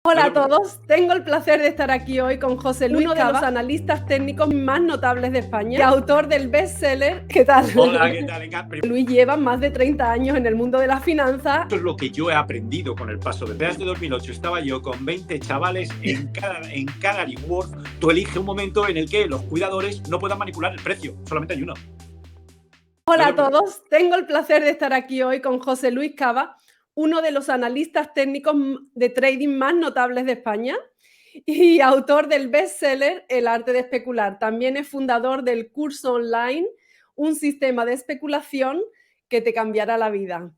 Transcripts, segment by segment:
Hola a todos, tengo el placer de estar aquí hoy con José Luis Cava, uno de los analistas técnicos más notables de España y autor del bestseller. ¿Qué tal? Hola, ¿qué tal? Luis lleva más de 30 años en el mundo de la finanza. Esto es lo que yo he aprendido con el paso del tiempo. Desde 2008 estaba yo con 20 chavales en Canary Wharf. Tú eliges un momento en el que los cuidadores no puedan manipular el precio, solamente hay uno. Hola a todos, tengo el placer de estar aquí hoy con José Luis Cava, uno de los analistas técnicos de trading más notables de España y autor del bestseller El arte de especular. También es fundador del curso online Un sistema de especulación que te cambiará la vida.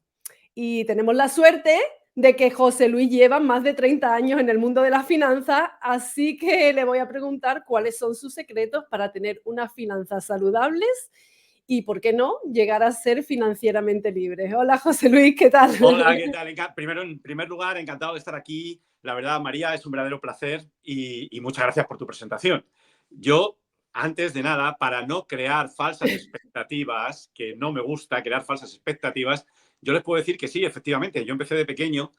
Y tenemos la suerte de que José Luis lleva más de 30 años en el mundo de las finanzas, así que le voy a preguntar cuáles son sus secretos para tener unas finanzas saludables y, ¿por qué no?, llegar a ser financieramente libres. Hola, José Luis, ¿qué tal? Hola, ¿qué tal? Primero, en primer lugar, encantado de estar aquí. La verdad, María, es un verdadero placer y muchas gracias por tu presentación. Yo, antes de nada, para no crear falsas expectativas, que no me gusta crear falsas expectativas, yo les puedo decir que sí, efectivamente, yo empecé de pequeño,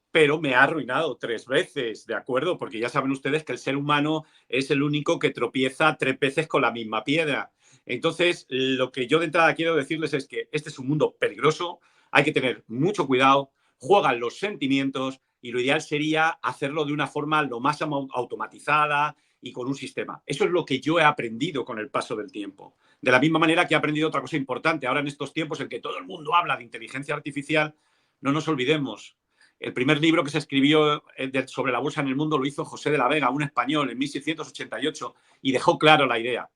pero me ha arruinado 3 veces, ¿de acuerdo? Porque ya saben ustedes que el ser humano es el único que tropieza 3 veces con la misma piedra. Entonces, lo que yo de entrada quiero decirles es que este es un mundo peligroso, hay que tener mucho cuidado, juegan los sentimientos y lo ideal sería hacerlo de una forma lo más automatizada y con un sistema. Eso es lo que yo he aprendido con el paso del tiempo. De la misma manera que he aprendido otra cosa importante. Ahora en estos tiempos en que todo el mundo habla de inteligencia artificial, no nos olvidemos. El primer libro que se escribió sobre la bolsa en el mundo lo hizo José de la Vega, un español, en 1688, y dejó claro la idea.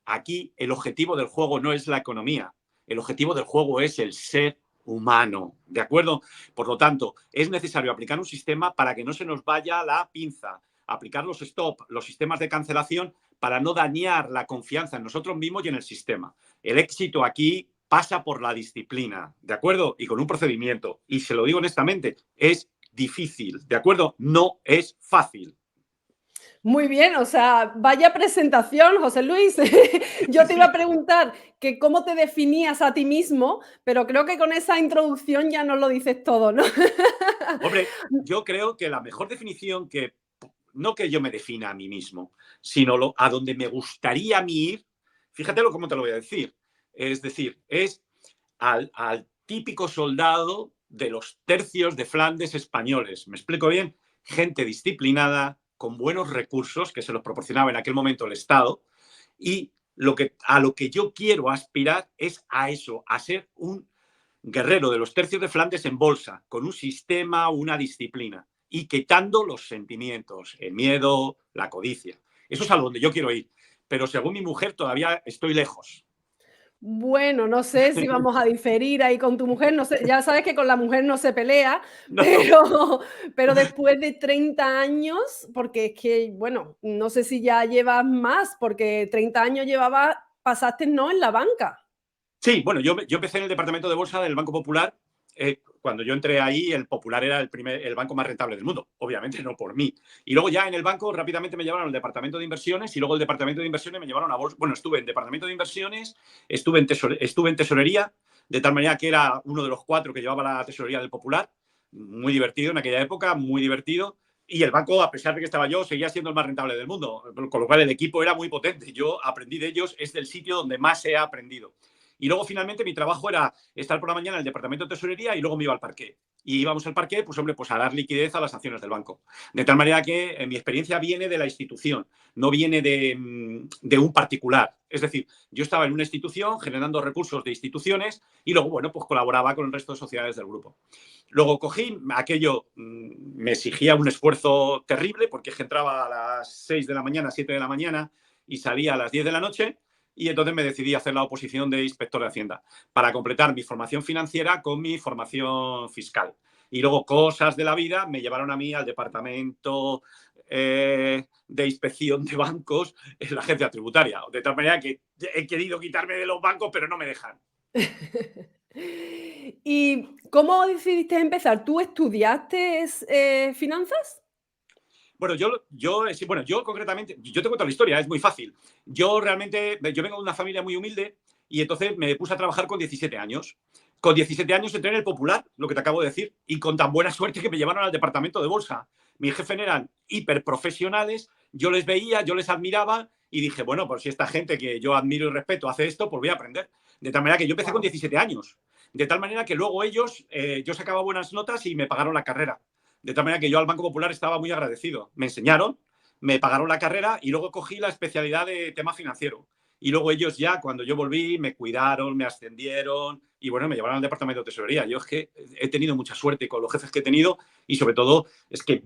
Aquí el objetivo del juego no es la economía, el objetivo del juego es el ser humano, ¿de acuerdo? Por lo tanto, es necesario aplicar un sistema para que no se nos vaya la pinza, aplicar los stop, los sistemas de cancelación para no dañar la confianza en nosotros mismos y en el sistema. El éxito aquí pasa por la disciplina, ¿de acuerdo? Y con un procedimiento. Y se lo digo honestamente, es difícil, ¿de acuerdo? No es fácil. Muy bien, o sea, vaya presentación, José Luis. Yo te iba a preguntar que cómo te definías a ti mismo, pero creo que con esa introducción ya nos lo dices todo, ¿no? Hombre, yo creo que la mejor definición que, no que yo me defina a mí mismo, sino a donde me gustaría a mí ir, fíjatelo cómo te lo voy a decir. Es decir, es al típico soldado de los tercios de Flandes españoles. ¿Me explico bien? Gente disciplinada, con buenos recursos que se los proporcionaba en aquel momento el Estado, y a lo que yo quiero aspirar es a eso, a ser un guerrero de los tercios de Flandes en bolsa, con un sistema, una disciplina, y quitando los sentimientos, el miedo, la codicia. Eso es a donde yo quiero ir. Pero según mi mujer todavía estoy lejos. Bueno, no sé si vamos a diferir ahí con tu mujer, no sé, ya sabes que con la mujer no se pelea, No. pero después de 30 años, porque es que, bueno, no sé si ya llevas más, porque 30 años pasaste no en la banca. Sí, bueno, yo empecé en el departamento de bolsa del Banco Popular. Cuando yo entré ahí, el Popular era el banco más rentable del mundo, obviamente no por mí. Y luego ya en el banco rápidamente me llevaron al departamento de inversiones y luego el departamento de inversiones me llevaron a bolsa. Bueno, estuve en departamento de inversiones, estuve en tesorería, de tal manera que era uno de los 4 que llevaba la tesorería del Popular. Muy divertido en aquella época, muy divertido. Y el banco, a pesar de que estaba yo, seguía siendo el más rentable del mundo, con lo cual el equipo era muy potente. Yo aprendí de ellos, es del sitio donde más he aprendido. Y luego, finalmente, mi trabajo era estar por la mañana en el departamento de tesorería y luego me iba al parqué. Y íbamos al parqué, pues hombre, pues a dar liquidez a las acciones del banco. De tal manera que mi experiencia viene de la institución, no viene de un particular. Es decir, yo estaba en una institución generando recursos de instituciones y luego, bueno, pues colaboraba con el resto de sociedades del grupo. Luego cogí, aquello me exigía un esfuerzo terrible porque entraba a las 6 de la mañana, 7 de la mañana y salía a las 10 de la noche. Y entonces me decidí a hacer la oposición de inspector de Hacienda para completar mi formación financiera con mi formación fiscal. Y luego cosas de la vida me llevaron a mí al departamento de inspección de bancos en la agencia tributaria. De tal manera que he querido quitarme de los bancos, pero no me dejan. ¿Y cómo decidiste empezar? ¿Tú estudiaste finanzas? Bueno, yo concretamente, yo te cuento la historia, es muy fácil. Yo realmente, yo vengo de una familia muy humilde y entonces me puse a trabajar con 17 años. Con 17 años entré en el Popular, lo que te acabo de decir, y con tan buena suerte que me llevaron al departamento de bolsa. Mis jefes eran hiperprofesionales, yo les veía, yo les admiraba y dije, bueno, pues si esta gente que yo admiro y respeto hace esto, pues voy a aprender. De tal manera que yo empecé con 17 años. De tal manera que luego ellos, yo sacaba buenas notas y me pagaron la carrera. De tal manera que yo al Banco Popular estaba muy agradecido. Me enseñaron, me pagaron la carrera y luego cogí la especialidad de tema financiero. Y luego ellos ya, cuando yo volví, me cuidaron, me ascendieron y bueno, me llevaron al departamento de tesorería. Yo es que he tenido mucha suerte con los jefes que he tenido y sobre todo es que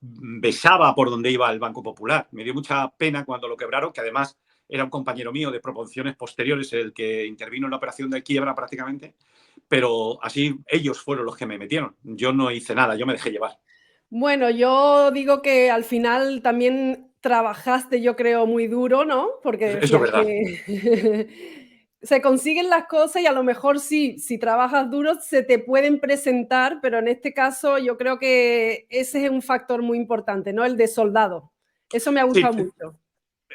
besaba por donde iba el Banco Popular. Me dio mucha pena cuando lo quebraron, que además era un compañero mío de proporciones posteriores el que intervino en la operación de quiebra prácticamente, pero así ellos fueron los que me metieron. Yo no hice nada, yo me dejé llevar. Bueno, yo digo que al final también trabajaste, yo creo, muy duro, ¿no? Porque Eso es decías verdad. que se consiguen las cosas y a lo mejor sí, si trabajas duro se te pueden presentar, pero en este caso yo creo que ese es un factor muy importante, ¿no? El de soldado. Eso me ha Sí, gustado mucho.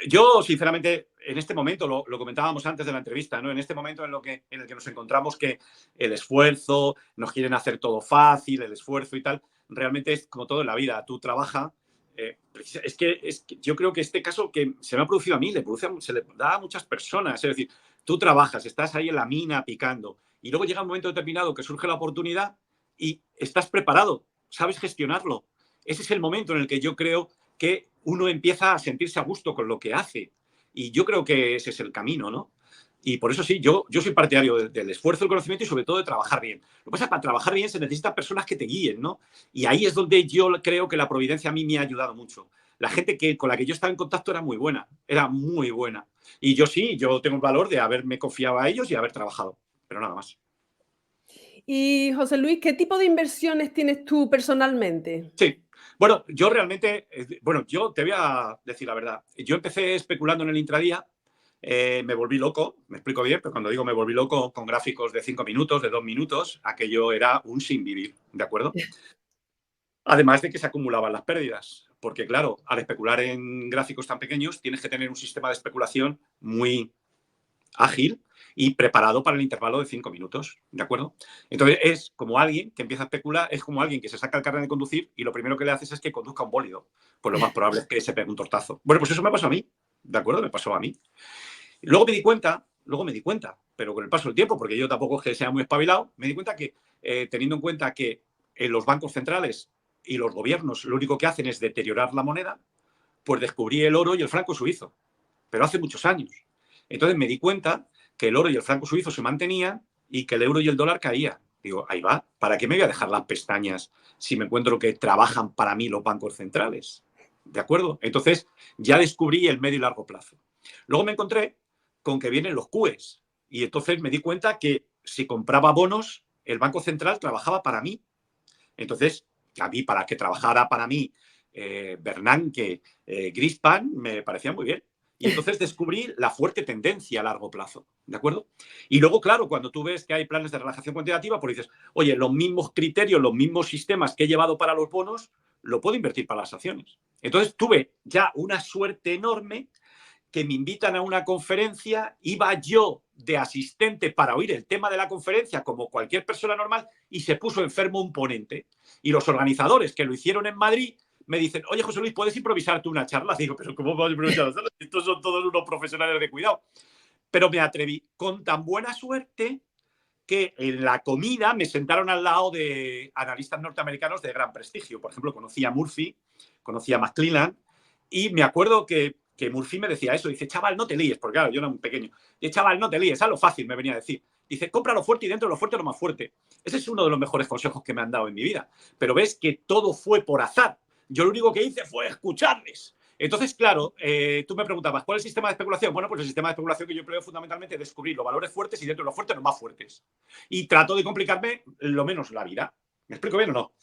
yo, sinceramente, en este momento, lo comentábamos antes de la entrevista, ¿no? En este momento en el que nos encontramos que el esfuerzo, nos quieren hacer todo fácil, el esfuerzo y tal, realmente es como todo en la vida. Tú trabajas. Es que yo creo que este caso que se me ha producido a mí, se le da a muchas personas. Es decir, tú trabajas, estás ahí en la mina picando y luego llega un momento determinado que surge la oportunidad y estás preparado, sabes gestionarlo. Ese es el momento en el que yo creo que uno empieza a sentirse a gusto con lo que hace. Y yo creo que ese es el camino, ¿no? Y por eso sí, yo soy partidario del esfuerzo, del conocimiento y sobre todo de trabajar bien. Lo que pasa es que para trabajar bien se necesitan personas que te guíen, ¿no? Y ahí es donde yo creo que la providencia a mí me ha ayudado mucho. La gente con la que yo estaba en contacto era muy buena, era muy buena. Y yo sí, yo tengo el valor de haberme confiado a ellos y haber trabajado, pero nada más. Y José Luis, ¿qué tipo de inversiones tienes tú personalmente? Sí. Bueno, yo realmente, bueno, yo te voy a decir la verdad. Yo empecé especulando en el intradía, me volví loco, me explico bien, pero cuando digo me volví loco con gráficos de 5 minutos, de 2 minutos, aquello era un sin vivir, ¿de acuerdo? Además de que se acumulaban las pérdidas, porque claro, al especular en gráficos tan pequeños tienes que tener un sistema de especulación muy ágil y preparado para el intervalo de 5 minutos, ¿de acuerdo? Entonces es como alguien que empieza a especular, es como alguien que se saca el carnet de conducir y lo primero que le haces es que conduzca un bólido. Pues lo más probable es que se pegue un tortazo. Bueno, pues eso me pasó a mí, ¿de acuerdo? Me pasó a mí. Luego me di cuenta, pero con el paso del tiempo, porque yo tampoco es que sea muy espabilado, me di cuenta que teniendo en cuenta que los bancos centrales y los gobiernos lo único que hacen es deteriorar la moneda, pues descubrí el oro y el franco suizo, pero hace muchos años. Entonces me di cuenta que el oro y el franco suizo se mantenían y que el euro y el dólar caían. Digo, ahí va, ¿para qué me voy a dejar las pestañas si me encuentro que trabajan para mí los bancos centrales? ¿De acuerdo? Entonces ya descubrí el medio y largo plazo. Luego me encontré con que vienen los QEs y entonces me di cuenta que si compraba bonos, el Banco Central trabajaba para mí. Entonces, a mí, para que trabajara para mí Bernanke, Greenspan, me parecía muy bien. Y entonces descubrí la fuerte tendencia a largo plazo, ¿de acuerdo? Y luego, claro, cuando tú ves que hay planes de relajación cuantitativa, pues dices, oye, los mismos criterios, los mismos sistemas que he llevado para los bonos, lo puedo invertir para las acciones. Entonces tuve ya una suerte enorme que me invitan a una conferencia, iba yo de asistente para oír el tema de la conferencia como cualquier persona normal y se puso enfermo un ponente. Y los organizadores que lo hicieron en Madrid me dicen, oye José Luis, ¿puedes improvisarte una charla? Digo, pero ¿cómo puedo improvisar una charla? Estos son todos unos profesionales de cuidado. Pero me atreví con tan buena suerte que en la comida me sentaron al lado de analistas norteamericanos de gran prestigio. Por ejemplo, conocí a Murphy, conocí a McClellan y me acuerdo que Murphy me decía eso. Dice, chaval, no te líes, porque claro, yo era un pequeño. Dice, chaval, no te líes, a lo fácil, me venía a decir. Dice, compra lo fuerte y dentro de lo fuerte lo más fuerte. Ese es uno de los mejores consejos que me han dado en mi vida. Pero ves que todo fue por azar. Yo lo único que hice fue escucharles. Entonces, claro, tú me preguntabas, ¿cuál es el sistema de especulación? Bueno, pues el sistema de especulación que yo empleo fundamentalmente es descubrir los valores fuertes y dentro de los fuertes los más fuertes. Y trato de complicarme lo menos la vida. ¿Me explico bien o no?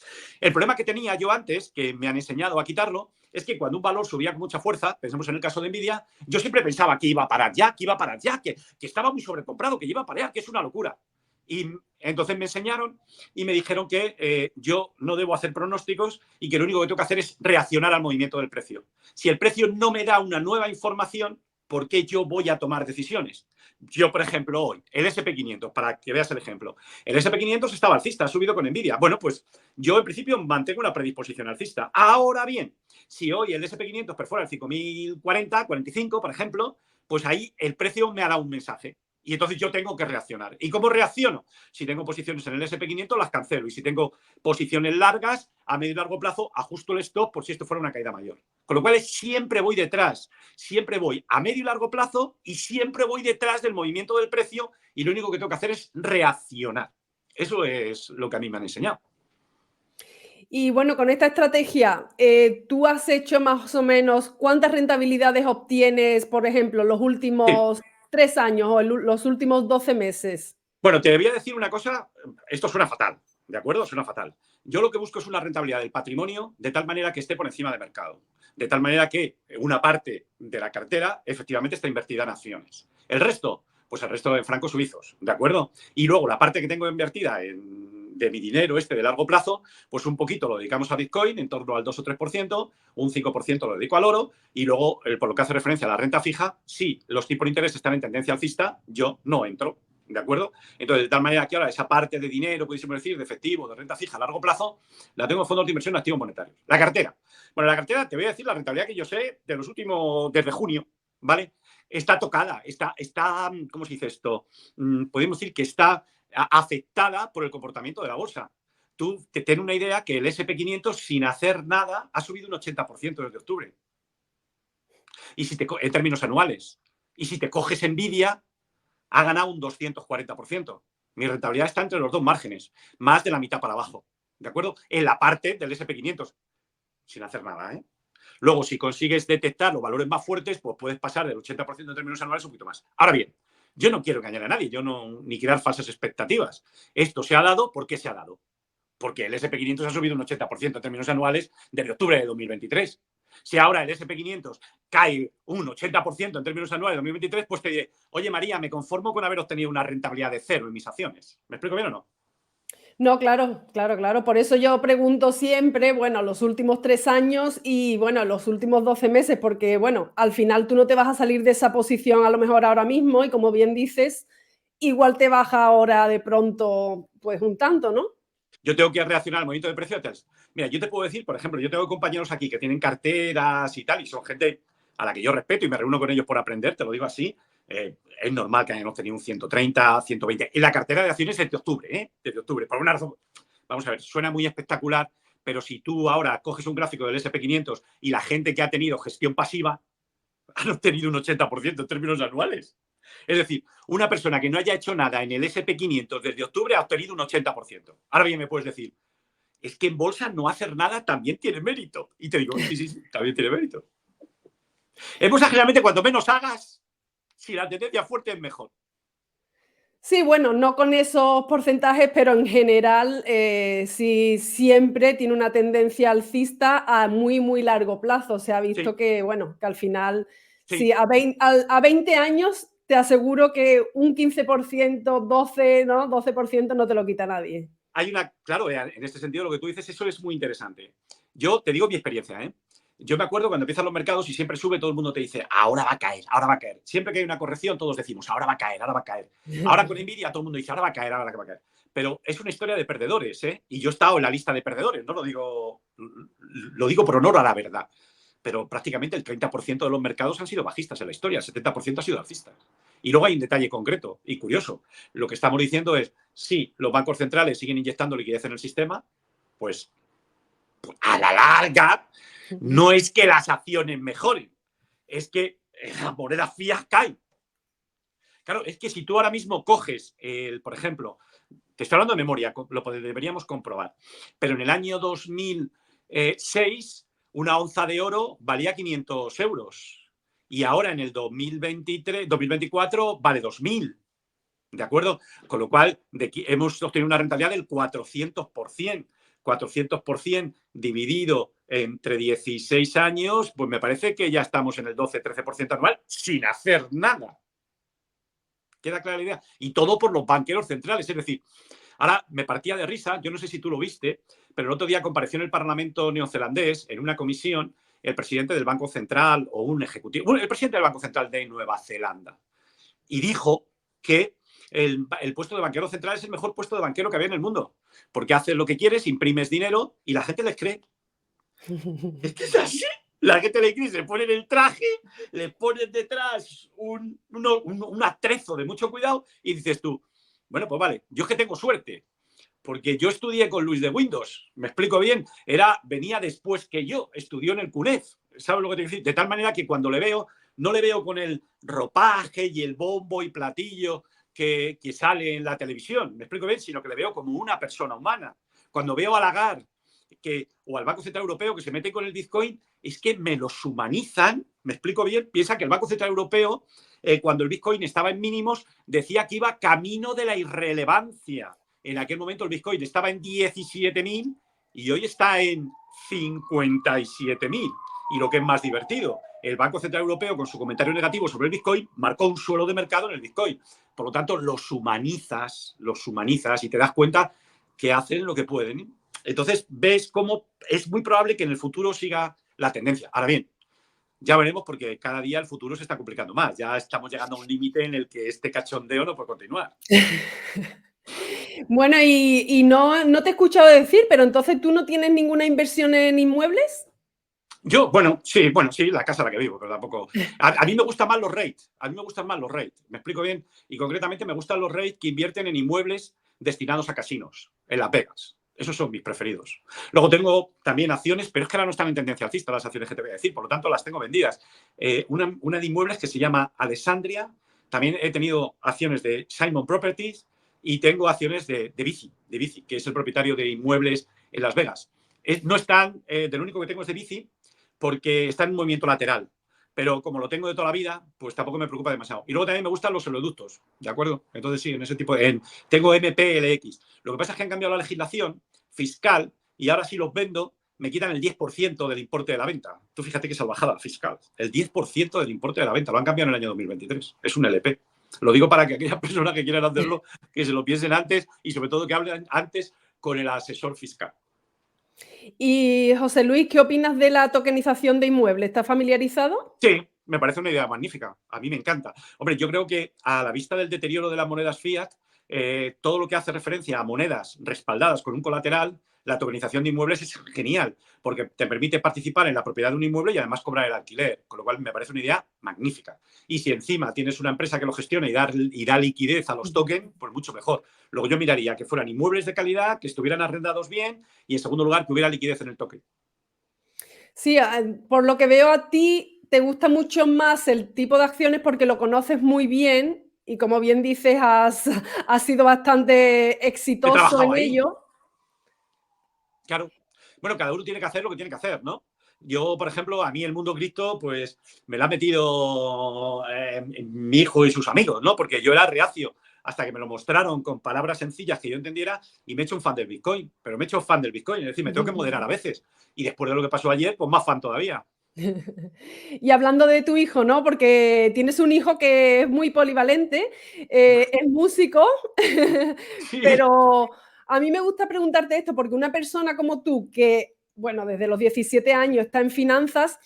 El problema que tenía yo antes, que me han enseñado a quitarlo, es que cuando un valor subía con mucha fuerza, pensemos en el caso de Nvidia, yo siempre pensaba que iba a parar ya, que iba a parar ya, que estaba muy sobrecomprado, que iba a parar, que es una locura. Y entonces me enseñaron y me dijeron que yo no debo hacer pronósticos y que lo único que tengo que hacer es reaccionar al movimiento del precio. Si el precio no me da una nueva información, por qué yo voy a tomar decisiones. Yo, por ejemplo, hoy, el SP500, para que veas el ejemplo. El SP500 estaba alcista, ha subido con Nvidia. Bueno, pues yo en principio mantengo una predisposición alcista. Ahora bien, si hoy el SP500 perfora el 5.040, 45, por ejemplo, pues ahí el precio me hará un mensaje. Y entonces yo tengo que reaccionar. ¿Y cómo reacciono? Si tengo posiciones en el SP500, las cancelo. Y si tengo posiciones largas, a medio y largo plazo, ajusto el stop por si esto fuera una caída mayor. Con lo cual siempre voy detrás, siempre voy a medio y largo plazo y siempre voy detrás del movimiento del precio y lo único que tengo que hacer es reaccionar. Eso es lo que a mí me han enseñado. Y bueno, con esta estrategia, ¿tú has hecho más o menos cuántas rentabilidades obtienes, por ejemplo, los Sí. últimos 3 años o los últimos 12 meses? Bueno, te voy a decir una cosa, esto suena fatal, ¿de acuerdo? Suena fatal. Yo lo que busco es una rentabilidad del patrimonio de tal manera que esté por encima del mercado, de tal manera que una parte de la cartera efectivamente está invertida en acciones. El resto, pues el resto en francos suizos, ¿de acuerdo? Y luego la parte que tengo invertida de mi dinero de largo plazo, pues un poquito lo dedicamos a Bitcoin, en torno al 2 o 3%, un 5% lo dedico al oro y luego, por lo que hace referencia a la renta fija, si los tipos de interés están en tendencia alcista, yo no entro. ¿De acuerdo? Entonces, de tal manera que ahora esa parte de dinero, pudiésemos decir, de efectivo, de renta fija a largo plazo, la tengo en fondos de inversión en activos monetarios. La cartera. Bueno, la cartera, te voy a decir la rentabilidad que yo sé de los últimos, desde junio, ¿vale? Está tocada, está ¿cómo se dice esto? Podemos decir que está afectada por el comportamiento de la bolsa. Tú te ten una idea que el SP500 sin hacer nada ha subido un 80% desde octubre. Y si en términos anuales. Y si te coges Nvidia, ha ganado un 240%. Mi rentabilidad está entre los dos márgenes, más de la mitad para abajo, ¿de acuerdo? En la parte del SP500, sin hacer nada, ¿eh? Luego, si consigues detectar los valores más fuertes, pues puedes pasar del 80% en términos anuales un poquito más. Ahora bien, yo no quiero engañar a nadie, yo no, ni crear falsas expectativas. Esto se ha dado, ¿por qué se ha dado? Porque el SP500 ha subido un 80% en términos anuales desde octubre de 2023. Si ahora el SP500 cae un 80% en términos anuales de 2023, pues te diré, oye María, me conformo con haber obtenido una rentabilidad de cero en mis acciones. ¿Me explico bien o no? No, claro, claro, claro. Por eso yo pregunto siempre, bueno, los últimos 3 años y, bueno, los últimos 12 meses, porque, bueno, al final tú no te vas a salir de esa posición a lo mejor ahora mismo y como bien dices, igual te baja ahora de pronto, pues un tanto, ¿no? Yo tengo que reaccionar al movimiento de precio. Mira, yo te puedo decir, por ejemplo, yo tengo compañeros aquí que tienen carteras y tal, y son gente a la que yo respeto y me reúno con ellos por aprender, te lo digo así. Es normal que hayan obtenido un 130, 120. En la cartera de acciones es de octubre, ¿eh? Desde octubre. Por una razón, vamos a ver, suena muy espectacular, pero si tú ahora coges un gráfico del SP500 y la gente que ha tenido gestión pasiva han obtenido un 80% en términos anuales. Es decir, una persona que no haya hecho nada en el SP500 desde octubre ha obtenido un 80%. Ahora bien, me puedes decir, es que en bolsa no hacer nada también tiene mérito. Y te digo, sí, sí, sí, también tiene mérito. En bolsa, generalmente, cuanto menos hagas, si la tendencia fuerte es mejor. Sí, bueno, no con esos porcentajes, pero en general, sí siempre tiene una tendencia alcista a muy, muy largo plazo. Se ha Sí, visto que, bueno, que al final, sí. sí, a 20 años te aseguro que un 15%, 12, ¿no? 12% no te lo quita nadie. Hay una, claro, en este sentido lo que tú dices, eso es muy interesante. Yo te digo mi experiencia, ¿eh? Yo me acuerdo cuando empiezan los mercados y siempre sube, todo el mundo te dice, ahora va a caer, ahora va a caer. Siempre que hay una corrección, todos decimos, ahora va a caer, ahora va a caer. Ahora con Nvidia todo el mundo dice, ahora va a caer, ahora va a caer. Pero es una historia de perdedores, ¿eh? Y yo he estado en la lista de perdedores, no lo digo por honor a la verdad. Pero prácticamente el 30% de los mercados han sido bajistas en la historia, el 70% ha sido alcistas. Y luego hay un detalle concreto y curioso. Lo que estamos diciendo es, si los bancos centrales siguen inyectando liquidez en el sistema, pues a la larga no es que las acciones mejoren, es que la moneda fiat cae. Claro, es que si tú ahora mismo coges, por ejemplo, te estoy hablando de memoria, lo deberíamos comprobar, pero en el año 2006 una onza de oro valía 500 euros y ahora en el 2023, 2024 vale 2.000. ¿De acuerdo? Con lo cual, hemos obtenido una rentabilidad del 400%. 400% dividido entre 16 años, pues me parece que ya estamos en el 12-13% anual sin hacer nada. ¿Queda clara la idea? Y todo por los banqueros centrales. Es decir, ahora me partía de risa, yo no sé si tú lo viste, pero el otro día compareció en el Parlamento neozelandés, en una comisión, el presidente del Banco Central o un ejecutivo, bueno, el presidente del Banco Central de Nueva Zelanda, y dijo que el puesto de banquero central es el mejor puesto de banquero que había en el mundo, porque haces lo que quieres, imprimes dinero y la gente les cree. Es que es así. La gente le cree, se ponen el traje, le ponen detrás un atrezo de mucho cuidado y dices tú, bueno, pues vale, yo es que tengo suerte, porque yo estudié con Luis de Windows, me explico bien, venía después que yo, estudió en el CUNEF, ¿sabes lo que te quiero decir? De tal manera que cuando le veo, no le veo con el ropaje y el bombo y platillo que sale en la televisión, me explico bien, sino que le veo como una persona humana. Cuando veo a Lagarde o al Banco Central Europeo que se mete con el Bitcoin, es que me los humanizan, me explico bien, piensa que el Banco Central Europeo, cuando el Bitcoin estaba en mínimos, decía que iba camino de la irrelevancia. En aquel momento el Bitcoin estaba en 17.000 y hoy está en 57.000. Y lo que es más divertido, el Banco Central Europeo, con su comentario negativo sobre el Bitcoin, marcó un suelo de mercado en el Bitcoin. Por lo tanto, los humanizas y te das cuenta que hacen lo que pueden. Entonces, ves cómo es muy probable que en el futuro siga la tendencia. Ahora bien, ya veremos porque cada día el futuro se está complicando más. Ya estamos llegando a un límite en el que este cachondeo no puede continuar. Bueno, y no te he escuchado decir, pero entonces tú no tienes ninguna inversión en inmuebles. Yo, sí, la casa en la que vivo, pero tampoco. A mí me gustan más los REITs. A mí me gustan más los REITs. Me explico bien. Y concretamente me gustan los REITs que invierten en inmuebles destinados a casinos, en Las Vegas. Esos son mis preferidos. Luego tengo también acciones, pero es que ahora no están en tendencia alcista las acciones que te voy a decir, por lo tanto las tengo vendidas. Una de inmuebles que se llama Alessandria. También he tenido acciones de Simon Properties y tengo acciones de Bici, que es el propietario de inmuebles en Las Vegas. No están, del único que tengo es de Bici, porque está en un movimiento lateral. Pero como lo tengo de toda la vida, pues tampoco me preocupa demasiado. Y luego también me gustan los oleoductos, ¿de acuerdo? Entonces sí, en ese tipo de... tengo MPLX. Lo que pasa es que han cambiado la legislación fiscal y ahora si los vendo me quitan el 10% del importe de la venta. Tú fíjate qué salvajada fiscal. El 10% del importe de la venta. Lo han cambiado en el año 2023. Es un LP. Lo digo para que aquellas personas que quieran hacerlo, que se lo piensen antes y sobre todo que hablen antes con el asesor fiscal. Y José Luis, ¿qué opinas de la tokenización de inmuebles? ¿Estás familiarizado? Sí, me parece una idea magnífica. A mí me encanta. Hombre, yo creo que a la vista del deterioro de las monedas fiat, todo lo que hace referencia a monedas respaldadas con un colateral, la tokenización de inmuebles es genial, porque te permite participar en la propiedad de un inmueble y además cobrar el alquiler, con lo cual me parece una idea magnífica. Y si encima tienes una empresa que lo gestiona y da liquidez a los tokens, pues mucho mejor. Luego yo miraría que fueran inmuebles de calidad, que estuvieran arrendados bien y, en segundo lugar, que hubiera liquidez en el token. Sí, por lo que veo a ti te gusta mucho más el tipo de acciones porque lo conoces muy bien y como bien dices, has sido bastante He exitoso trabajado en ahí. ello. Claro. Bueno, cada uno tiene que hacer lo que tiene que hacer, ¿no? Yo, por ejemplo, a mí el mundo cripto, pues me lo ha metido mi hijo y sus amigos, ¿no? Porque yo era reacio hasta que me lo mostraron con palabras sencillas que yo entendiera y me he hecho un fan del Bitcoin. Pero me he hecho fan del Bitcoin, es decir, me tengo que moderar a veces. Y después de lo que pasó ayer, pues más fan todavía. Y hablando de tu hijo, ¿no? Porque tienes un hijo que es muy polivalente, es músico, Sí. pero a mí me gusta preguntarte esto porque una persona como tú, que, bueno, desde los 17 años está en finanzas,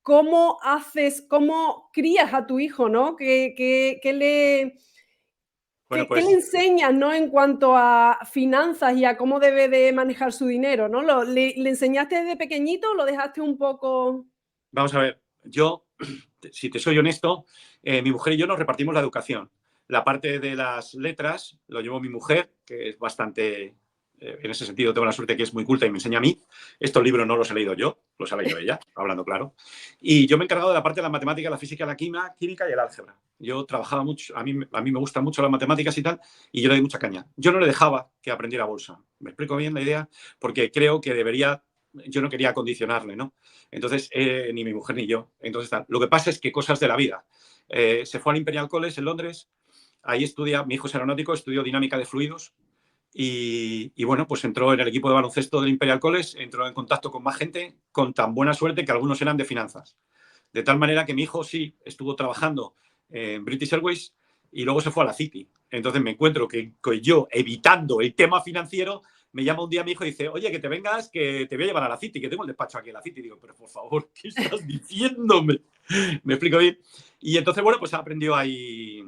¿cómo haces, cómo crías a tu hijo, ¿no? Bueno, ¿Qué le pues enseñas, ¿no? En cuanto a finanzas y a cómo debe de manejar su dinero, ¿no? ¿Le enseñaste desde pequeñito o lo dejaste un poco? vamos a ver. Yo, si te soy honesto, mi mujer y yo nos repartimos la educación. La parte de las letras lo llevó mi mujer, que es bastante, en ese sentido tengo la suerte que es muy culta y me enseña a mí. Estos libros no los he leído yo, los ha leído ella, hablando claro. Y yo me he encargado de la parte de la matemática, la física, la química y el álgebra. Yo trabajaba mucho, a mí me gustan mucho las matemáticas y tal, y yo le di mucha caña. Yo no le dejaba que aprendiera bolsa. ¿Me explico bien la idea? Porque creo que debería, yo no quería condicionarle, ¿no? Entonces, ni mi mujer ni yo. Entonces, lo que pasa es que cosas de la vida. Se fue al Imperial College en Londres, ahí estudia, mi hijo es aeronáutico, estudió dinámica de fluidos y bueno, pues entró en el equipo de baloncesto del Imperial College, entró en contacto con más gente con tan buena suerte que algunos eran de finanzas. De tal manera que mi hijo sí estuvo trabajando en British Airways y luego se fue a la City. Entonces me encuentro que yo, evitando el tema financiero, me llama un día mi hijo y dice, oye, que te vengas, que te voy a llevar a la City, que tengo el despacho aquí en la City. Y digo, pero por favor, ¿qué estás diciéndome? Me explico bien. Y entonces, bueno, pues aprendió ahí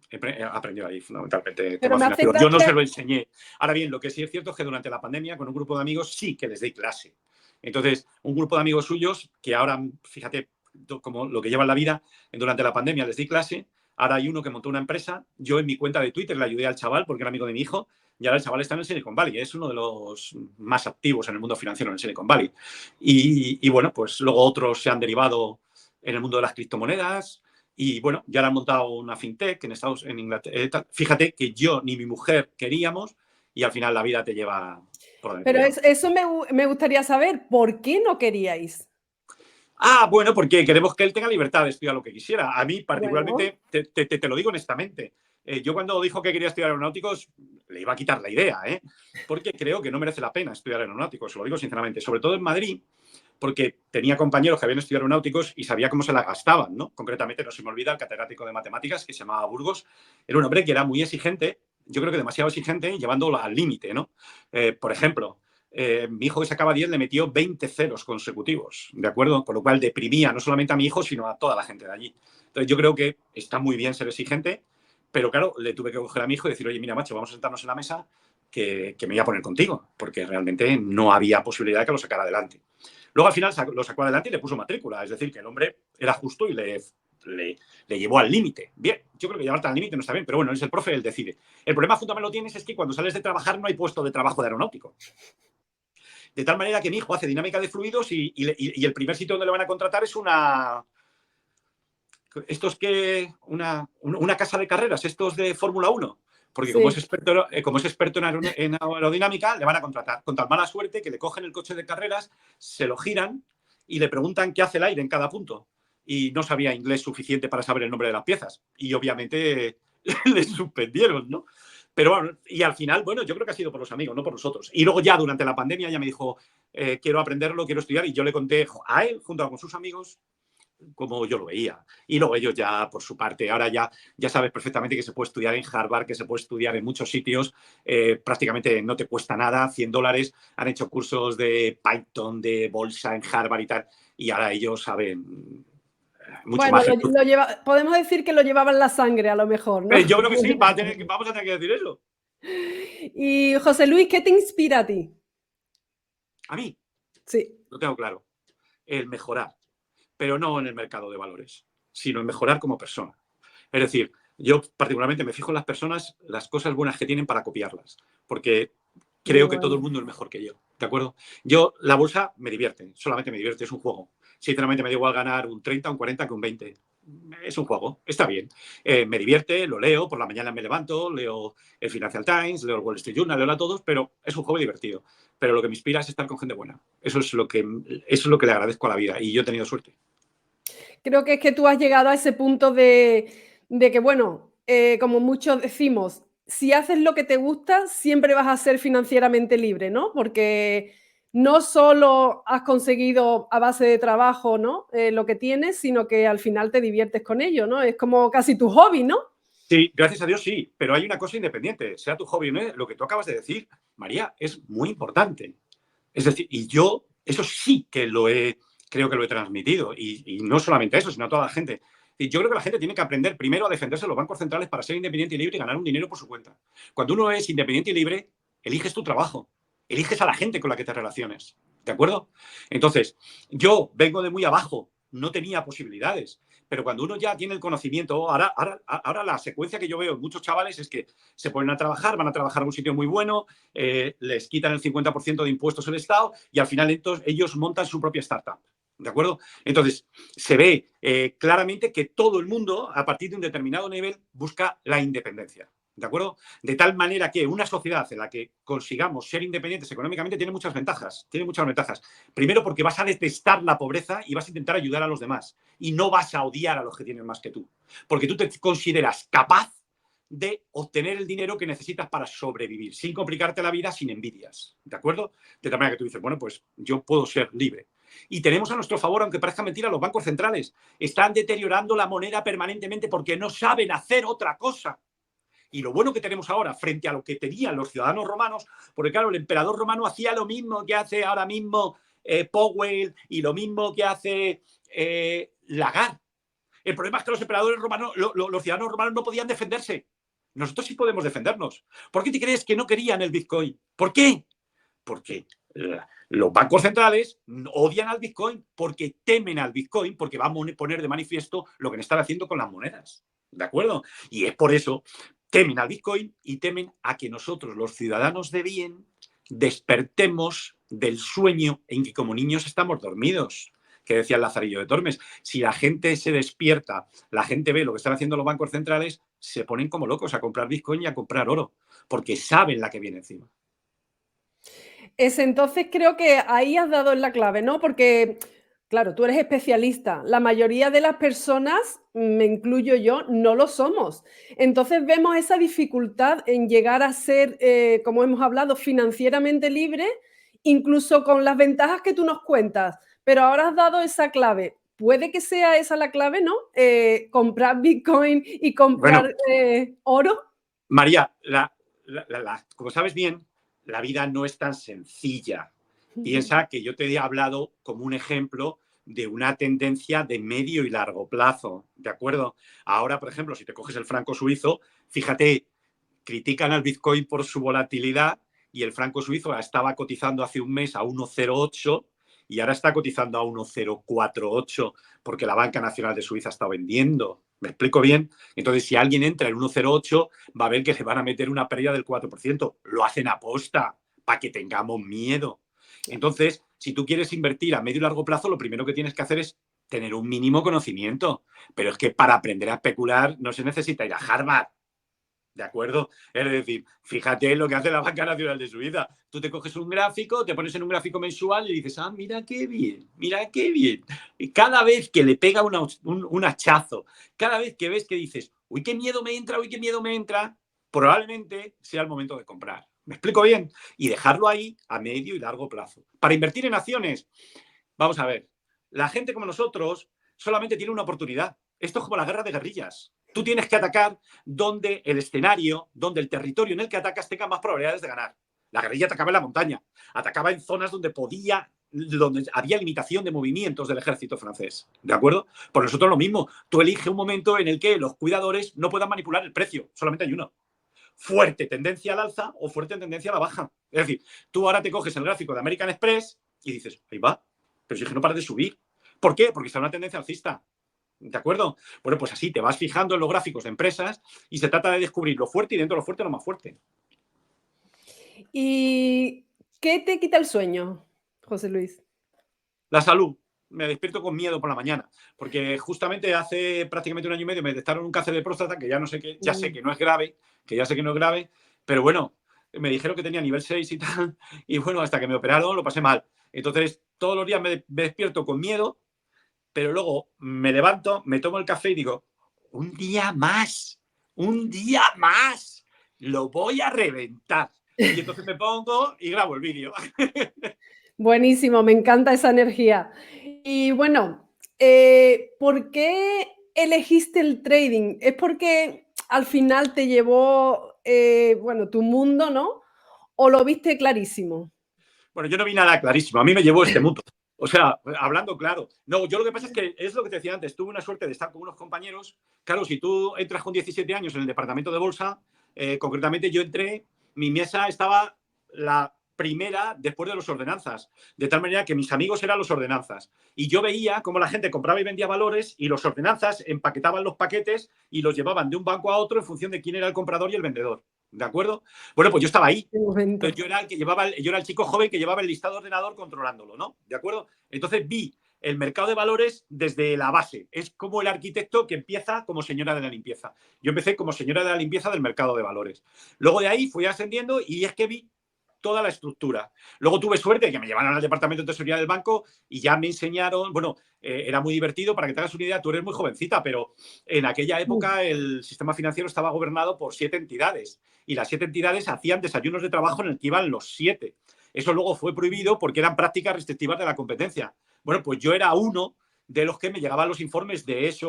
fundamentalmente Pero temas me financieros. Yo no se aceptaste. lo enseñé. Ahora bien, lo que sí es cierto es que durante la pandemia, con un grupo de amigos, sí que les di clase. Entonces, un grupo de amigos suyos, que ahora, fíjate, como lo que llevan la vida, durante la pandemia les di clase. Ahora hay uno que montó una empresa. Yo en mi cuenta de Twitter le ayudé al chaval porque era amigo de mi hijo. Y ahora el chaval está en el Silicon Valley. Es uno de los más activos en el mundo financiero en el Silicon Valley. Y bueno, pues luego otros se han derivado en el mundo de las criptomonedas. Y bueno, ya le han montado una fintech en Inglaterra. Fíjate que yo ni mi mujer queríamos y al final la vida te lleva por donde te Pero lleva. eso me gustaría saber, ¿por qué no queríais? Ah, bueno, porque queremos que él tenga libertad de estudiar lo que quisiera. A mí, Bueno, particularmente, te lo digo honestamente, yo cuando dijo que quería estudiar aeronáuticos, le iba a quitar la idea, ¿eh? Porque creo que no merece la pena estudiar aeronáuticos, se lo digo sinceramente, sobre todo en Madrid, porque tenía compañeros que habían estudiado aeronáuticos y sabía cómo se la gastaban, ¿no? Concretamente, no se me olvida, el catedrático de matemáticas, que se llamaba Burgos, era un hombre que era muy exigente, yo creo que demasiado exigente, llevándolo al límite, ¿no? Por ejemplo, mi hijo que sacaba 10 le metió 20 ceros consecutivos, ¿de acuerdo? Con lo cual deprimía no solamente a mi hijo, sino a toda la gente de allí. Entonces yo creo que está muy bien ser exigente, pero claro, le tuve que coger a mi hijo y decir, oye, mira, macho, vamos a sentarnos en la mesa que me voy a poner contigo, porque realmente no había posibilidad de que lo sacara adelante. Luego al final lo sacó adelante y le puso matrícula, es decir, que el hombre era justo y le llevó al límite. Bien, yo creo que llevarte al límite no está bien, pero bueno, él es el profe, él decide. El problema fundamental lo tienes es que cuando sales de trabajar no hay puesto de trabajo de aeronáutico. De tal manera que mi hijo hace dinámica de fluidos y el primer sitio donde le van a contratar es una casa de carreras, estos de Fórmula 1. Porque sí. como es experto en aerodinámica, le van a contratar. Con tan mala suerte que le cogen el coche de carreras, se lo giran y le preguntan qué hace el aire en cada punto. Y no sabía inglés suficiente para saber el nombre de las piezas. Y obviamente le suspendieron, ¿no? Pero bueno, y al final, bueno, yo creo que ha sido por los amigos, no por nosotros. Y luego ya durante la pandemia ya me dijo, quiero aprenderlo, quiero estudiar. Y yo le conté a él, junto con sus amigos, como yo lo veía. Y luego ellos ya, por su parte, ahora ya sabes perfectamente que se puede estudiar en Harvard, que se puede estudiar en muchos sitios, prácticamente no te cuesta nada, $100, han hecho cursos de Python, de bolsa en Harvard y tal, y ahora ellos saben mucho Bueno, más. podemos decir que lo llevaba en la sangre, a lo mejor, ¿no? Yo creo que sí, vamos a tener que decir eso. Y José Luis, ¿qué te inspira a ti? A mí, Sí. lo tengo claro, el mejorar, pero no en el mercado de valores, sino en mejorar como persona. Es decir, yo particularmente me fijo en las personas, las cosas buenas que tienen para copiarlas, porque Muy creo que todo el bueno. mundo es mejor que yo, ¿de acuerdo? Yo, la bolsa me divierte, solamente me divierte, es un juego. Sinceramente me da igual ganar un 30, un 40 que un 20. Es un juego, está bien. Me divierte, lo leo, por la mañana me levanto, leo el Financial Times, leo el Wall Street Journal, leo a todos, pero es un juego divertido. Pero lo que me inspira es estar con gente buena. Eso es lo que le agradezco a la vida y yo he tenido suerte. Creo que es que tú has llegado a ese punto de que, bueno, como muchos decimos, si haces lo que te gusta, siempre vas a ser financieramente libre, ¿no? Porque no solo has conseguido a base de trabajo, ¿no? Lo que tienes, sino que al final te diviertes con ello, ¿no? Es como casi tu hobby, ¿no? Sí, gracias a Dios sí, pero hay una cosa independiente, sea tu hobby o no, lo que tú acabas de decir, María, es muy importante. Es decir, y yo eso sí que creo que lo he transmitido, y no solamente eso, sino a toda la gente. Y yo creo que la gente tiene que aprender primero a defenderse de los bancos centrales para ser independiente y libre y ganar un dinero por su cuenta. Cuando uno es independiente y libre, eliges tu trabajo, eliges a la gente con la que te relaciones, ¿de acuerdo? Entonces, yo vengo de muy abajo, no tenía posibilidades, pero cuando uno ya tiene el conocimiento, ahora la secuencia que yo veo en muchos chavales es que se ponen a trabajar, van a trabajar a un sitio muy bueno, les quitan el 50% de impuestos el Estado y al final ellos montan su propia startup. ¿De acuerdo? Entonces, se ve claramente que todo el mundo, a partir de un determinado nivel, busca la independencia. ¿De acuerdo? De tal manera que una sociedad en la que consigamos ser independientes económicamente tiene muchas ventajas. Tiene muchas ventajas. Primero, porque vas a detestar la pobreza y vas a intentar ayudar a los demás. Y no vas a odiar a los que tienen más que tú. Porque tú te consideras capaz de obtener el dinero que necesitas para sobrevivir, sin complicarte la vida, sin envidias. ¿De acuerdo? De tal manera que tú dices, bueno, pues yo puedo ser libre. Y tenemos a nuestro favor, aunque parezca mentira, los bancos centrales. Están deteriorando la moneda permanentemente porque no saben hacer otra cosa. Y lo bueno que tenemos ahora frente a lo que tenían los ciudadanos romanos, porque claro, el emperador romano hacía lo mismo que hace ahora mismo Powell y lo mismo que hace Lagarde. El problema es que los emperadores romanos, los ciudadanos romanos no podían defenderse. Nosotros sí podemos defendernos. ¿Por qué te crees que no querían el Bitcoin? ¿Por qué? Porque los bancos centrales odian al Bitcoin porque temen al Bitcoin, porque va a poner de manifiesto lo que están haciendo con las monedas. ¿De acuerdo? Y es por eso temen al Bitcoin y temen a que nosotros, los ciudadanos de bien, despertemos del sueño en que como niños estamos dormidos, que decía el Lazarillo de Tormes. Si la gente se despierta, la gente ve lo que están haciendo los bancos centrales, se ponen como locos a comprar Bitcoin y a comprar oro, porque saben la que viene encima. Entonces creo que ahí has dado en la clave, ¿no? Porque, claro, tú eres especialista. La mayoría de las personas, me incluyo yo, no lo somos. Entonces vemos esa dificultad en llegar a ser, como hemos hablado, financieramente libre, incluso con las ventajas que tú nos cuentas. Pero ahora has dado esa clave. Puede que sea esa la clave, ¿no? Comprar Bitcoin y Bueno, comprar oro. María, como sabes bien, la vida no es tan sencilla. Piensa que yo te he hablado como un ejemplo de una tendencia de medio y largo plazo, ¿de acuerdo? Ahora, por ejemplo, si te coges el franco suizo, fíjate, critican al Bitcoin por su volatilidad y el franco suizo estaba cotizando hace un mes a 1,08 y ahora está cotizando a 1,048 porque la Banca Nacional de Suiza está vendiendo. ¿Me explico bien? Entonces, si alguien entra en 1,08, va a ver que se van a meter una pérdida del 4%. Lo hacen a posta para que tengamos miedo. Entonces, si tú quieres invertir a medio y largo plazo, lo primero que tienes que hacer es tener un mínimo conocimiento. Pero es que para aprender a especular no se necesita ir a Harvard. ¿De acuerdo? Es decir, fíjate lo que hace la Banca Nacional de Suiza. Tú te coges un gráfico, te pones en un gráfico mensual y dices, ah, mira qué bien, mira qué bien. Y cada vez que le pega un hachazo, cada vez que ves que dices, uy, qué miedo me entra, uy, qué miedo me entra, probablemente sea el momento de comprar. ¿Me explico bien? Y dejarlo ahí a medio y largo plazo. Para invertir en acciones, vamos a ver, la gente como nosotros solamente tiene una oportunidad. Esto es como la guerra de guerrillas. Tú tienes que atacar donde el escenario, donde el territorio en el que atacas tenga más probabilidades de ganar. La guerrilla atacaba en la montaña, atacaba en zonas donde había limitación de movimientos del ejército francés. ¿De acuerdo? Por nosotros lo mismo. Tú eliges un momento en el que los cuidadores no puedan manipular el precio. Solamente hay uno. Fuerte tendencia al alza o fuerte tendencia a la baja. Es decir, tú ahora te coges el gráfico de American Express y dices, ahí va, pero si es que no para de subir. ¿Por qué? Porque está en una tendencia alcista. ¿De acuerdo? Bueno, pues así te vas fijando en los gráficos de empresas y se trata de descubrir lo fuerte y dentro de lo fuerte lo más fuerte. ¿Y qué te quita el sueño, José Luis? La salud. Me despierto con miedo por la mañana, porque justamente hace prácticamente un año y medio me detectaron un cáncer de próstata que ya no sé qué, ya sé que no es grave, pero bueno, me dijeron que tenía nivel 6 y tal, y bueno, hasta que me operaron lo pasé mal. Entonces, todos los días me despierto con miedo, pero luego me levanto, me tomo el café y digo, un día más, lo voy a reventar. Y entonces me pongo y grabo el vídeo. Buenísimo, me encanta esa energía. Y bueno, ¿por qué elegiste el trading? ¿Es porque al final te llevó, bueno, tu mundo, ¿no? ¿O lo viste clarísimo? Bueno, yo no vi nada clarísimo. A mí me llevó este mundo. O sea, hablando claro. No, yo lo que pasa es que es lo que te decía antes. Tuve una suerte de estar con unos compañeros. Claro, si tú entras con 17 años en el departamento de bolsa, concretamente yo entré, mi mesa estaba la primera después de los ordenanzas. De tal manera que mis amigos eran los ordenanzas. Y yo veía cómo la gente compraba y vendía valores y los ordenanzas empaquetaban los paquetes y los llevaban de un banco a otro en función de quién era el comprador y el vendedor. ¿De acuerdo? Bueno, pues yo estaba ahí. De momento. Entonces yo era el chico joven que llevaba el listado de ordenador controlándolo, ¿no? ¿De acuerdo? Entonces vi el mercado de valores desde la base. Es como el arquitecto que empieza como señora de la limpieza. Yo empecé como señora de la limpieza del mercado de valores. Luego de ahí fui ascendiendo y es que vi toda la estructura. Luego tuve suerte de que me llevaron al departamento de tesorería del banco y ya me enseñaron, bueno, era muy divertido, para que te hagas una idea, tú eres muy jovencita, pero en aquella época el sistema financiero estaba gobernado por 7 entidades y las 7 entidades hacían desayunos de trabajo en el que iban los 7. Eso luego fue prohibido porque eran prácticas restrictivas de la competencia. Bueno, pues yo era uno de los que me llegaban los informes de esas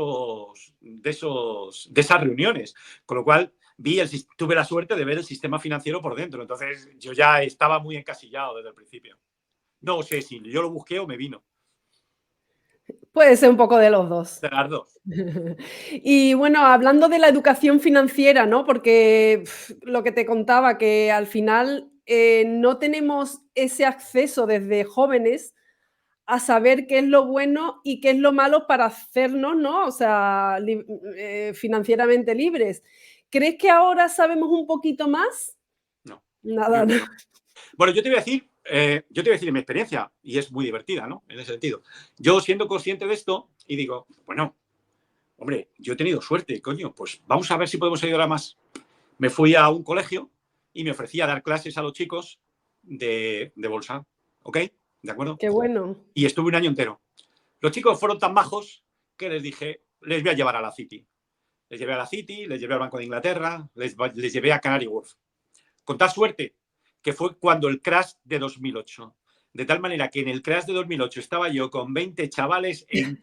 reuniones. Con lo cual, tuve la suerte de ver el sistema financiero por dentro. Entonces yo ya estaba muy encasillado desde el principio. No sé si yo lo busqué o me vino. Puede ser un poco de los dos. De las dos. Y bueno, hablando de la educación financiera, ¿no? Porque lo que te contaba, que al final no tenemos ese acceso desde jóvenes a saber qué es lo bueno y qué es lo malo para hacernos, ¿no? O sea, financieramente libres. ¿Crees que ahora sabemos un poquito más? No. Nada, no. Bueno, yo te voy a decir en mi experiencia, y es muy divertida, ¿no? En ese sentido. Yo siendo consciente de esto y digo, bueno, hombre, yo he tenido suerte, coño, pues vamos a ver si podemos ayudar a más. Me fui a un colegio y me ofrecía dar clases a los chicos de bolsa, ¿ok? ¿De acuerdo? Qué bueno. Y estuve un año entero. Los chicos fueron tan majos que les dije, les voy a llevar a la City. Les llevé a la City, les llevé al Banco de Inglaterra, les llevé a Canary Wharf. Con tal suerte que fue cuando el crash de 2008. De tal manera que en el crash de 2008 estaba yo con 20 chavales en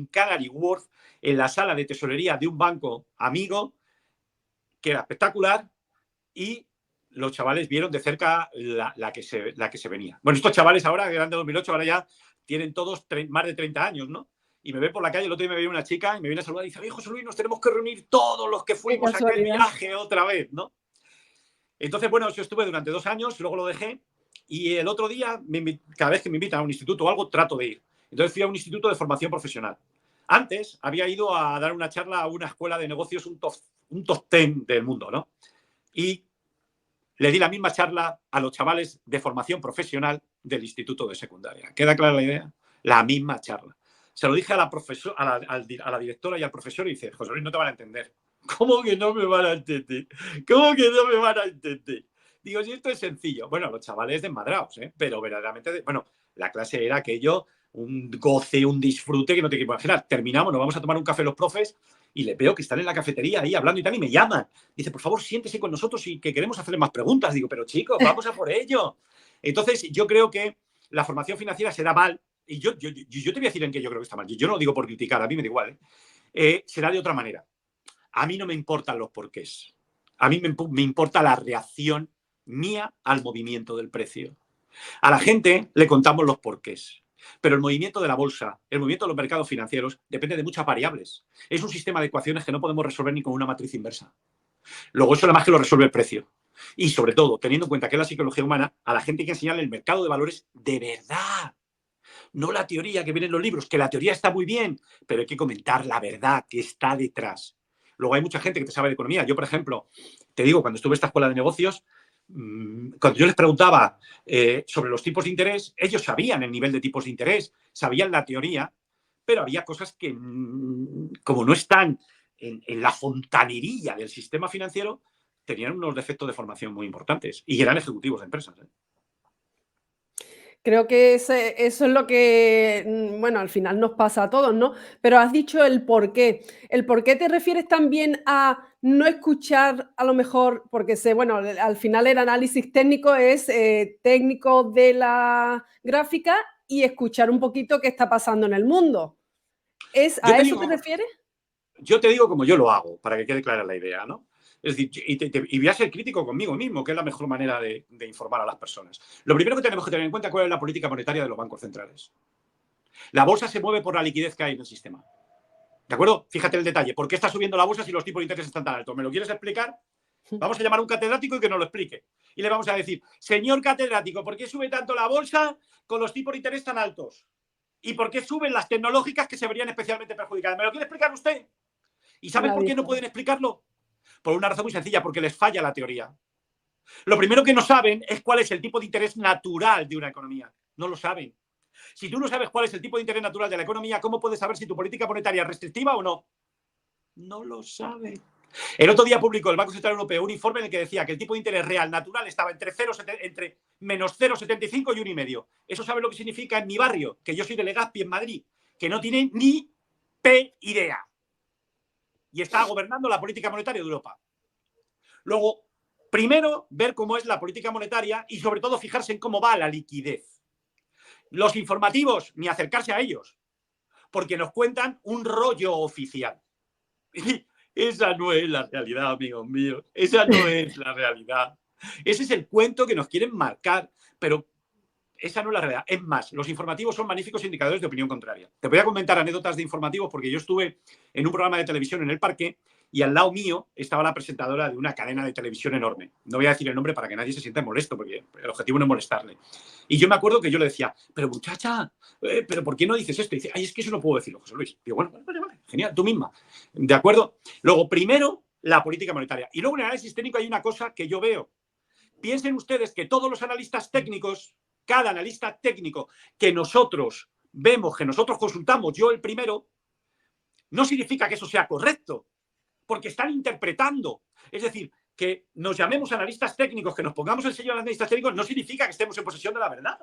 Canary Wharf, en la sala de tesorería de un banco amigo, que era espectacular, y los chavales vieron de cerca la que se venía. Bueno, estos chavales ahora, que eran de 2008, ahora ya tienen todos más de 30 años, ¿no? Y me ve por la calle, el otro día me ve una chica y me viene a saludar y dice, oye, José Luis, nos tenemos que reunir todos los que Qué fuimos a aquel casualidad. viaje otra vez, ¿no? Entonces, bueno, yo estuve durante 2 años, luego lo dejé y el otro día, cada vez que me invitan a un instituto o algo, trato de ir. Entonces fui a un instituto de formación profesional. Antes había ido a dar una charla a una escuela de negocios, un top 10 del mundo, ¿no? Y le di la misma charla a los chavales de formación profesional del instituto de secundaria. ¿Queda clara la idea? La misma charla. Se lo dije a la directora y al profesor y dice, José Luis, no te van a entender. ¿Cómo que no me van a entender? ¿Cómo que no me van a entender? Digo, si esto es sencillo. Bueno, los chavales desmadrados, ¿eh? Pero verdaderamente, bueno, la clase era aquello, un goce, un disfrute que no te quiero imaginar. Terminamos, nos vamos a tomar un café los profes y les veo que están en la cafetería ahí hablando y tal, y me llaman. Dice, por favor, siéntese con nosotros y que queremos hacerle más preguntas. Digo, pero chicos, vamos a por ello. Entonces, yo creo que la formación financiera será mal, y yo te voy a decir en qué yo creo que está mal. Yo no lo digo por criticar, a mí me da igual, será de otra manera. A mí no me importan los porqués. A mí me importa la reacción mía al movimiento del precio. A la gente le contamos los porqués. Pero el movimiento de la bolsa, el movimiento de los mercados financieros, depende de muchas variables. Es un sistema de ecuaciones que no podemos resolver ni con una matriz inversa. Luego eso además que lo resuelve el precio. Y sobre todo, teniendo en cuenta que es la psicología humana, a la gente hay que enseñarle el mercado de valores de verdad. No la teoría que viene en los libros, que la teoría está muy bien, pero hay que comentar la verdad que está detrás. Luego hay mucha gente que te sabe de economía. Yo, por ejemplo, te digo, cuando estuve en esta escuela de negocios, cuando yo les preguntaba sobre los tipos de interés, ellos sabían el nivel de tipos de interés, sabían la teoría, pero había cosas que, como no están en la fontanería del sistema financiero, tenían unos defectos de formación muy importantes y eran ejecutivos de empresas. Creo que eso es lo que, bueno, al final nos pasa a todos, ¿no? Pero has dicho el porqué. ¿El por qué te refieres también a no escuchar a lo mejor? Porque sé, bueno, al final el análisis técnico es técnico de la gráfica y escuchar un poquito qué está pasando en el mundo. Yo ¿A te eso te digo, refieres? Yo te digo como yo lo hago, para que quede clara la idea, ¿no? Es decir, y voy a ser crítico conmigo mismo, que es la mejor manera de informar a las personas. Lo primero que tenemos que tener en cuenta es cuál es la política monetaria de los bancos centrales. La bolsa se mueve por la liquidez que hay en el sistema. ¿De acuerdo? Fíjate el detalle. ¿Por qué está subiendo la bolsa si los tipos de interés están tan altos? ¿Me lo quieres explicar? Vamos a llamar a un catedrático y que nos lo explique. Y le vamos a decir, señor catedrático, ¿por qué sube tanto la bolsa con los tipos de interés tan altos? ¿Y por qué suben las tecnológicas que se verían especialmente perjudicadas? ¿Me lo quiere explicar usted? ¿Y saben por Nadie qué no sabe. pueden explicarlo? Por una razón muy sencilla, porque les falla la teoría. Lo primero que no saben es cuál es el tipo de interés natural de una economía. No lo saben. Si tú no sabes cuál es el tipo de interés natural de la economía, ¿cómo puedes saber si tu política monetaria es restrictiva o no? No lo saben. El otro día publicó el Banco Central Europeo un informe en el que decía que el tipo de interés real natural estaba entre menos 0,75 y 1,5. ¿Eso sabe lo que significa en mi barrio? Que yo soy de Legazpi, en Madrid, que no tiene ni idea. Y está gobernando la política monetaria de Europa. Luego, primero, ver cómo es la política monetaria y sobre todo fijarse en cómo va la liquidez. Los informativos, ni acercarse a ellos, porque nos cuentan un rollo oficial. Esa no es la realidad, amigos míos. Esa no es la realidad. Ese es el cuento que nos quieren marcar, pero esa no es la realidad. Es más, los informativos son magníficos indicadores de opinión contraria. Te voy a comentar anécdotas de informativos porque yo estuve en un programa de televisión en el Parque y al lado mío estaba la presentadora de una cadena de televisión enorme. No voy a decir el nombre para que nadie se sienta molesto, porque el objetivo no es molestarle. Y yo me acuerdo que yo le decía, pero muchacha, ¿pero por qué no dices esto? Y dice, ay, es que eso no puedo decirlo, José Luis. Digo, bueno, vale, genial, tú misma. ¿De acuerdo? Luego, primero, la política monetaria. Y luego en el análisis técnico hay una cosa que yo veo. Piensen ustedes que todos los analistas técnicos, cada analista técnico que nosotros vemos, que nosotros consultamos, yo el primero, no significa que eso sea correcto, porque están interpretando. Es decir, que nos llamemos analistas técnicos, que nos pongamos el sello de analistas técnicos, no significa que estemos en posesión de la verdad.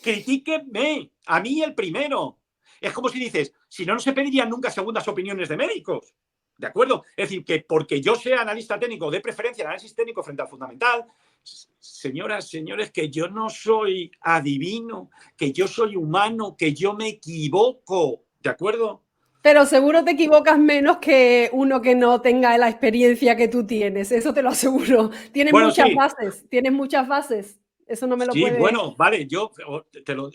Critíquenme, a mí el primero. Es como si dices, si no, no se pedirían nunca segundas opiniones de médicos. ¿De acuerdo? Es decir, que porque yo sea analista técnico, de preferencia el análisis técnico frente al fundamental, señoras, señores, que yo no soy adivino, que yo soy humano, que yo me equivoco. ¿De acuerdo? Pero seguro te equivocas menos que uno que no tenga la experiencia que tú tienes, eso te lo aseguro. Tienes Bueno, muchas sí. bases, tienes muchas bases. Eso no me lo Sí, puede... bueno, vale, yo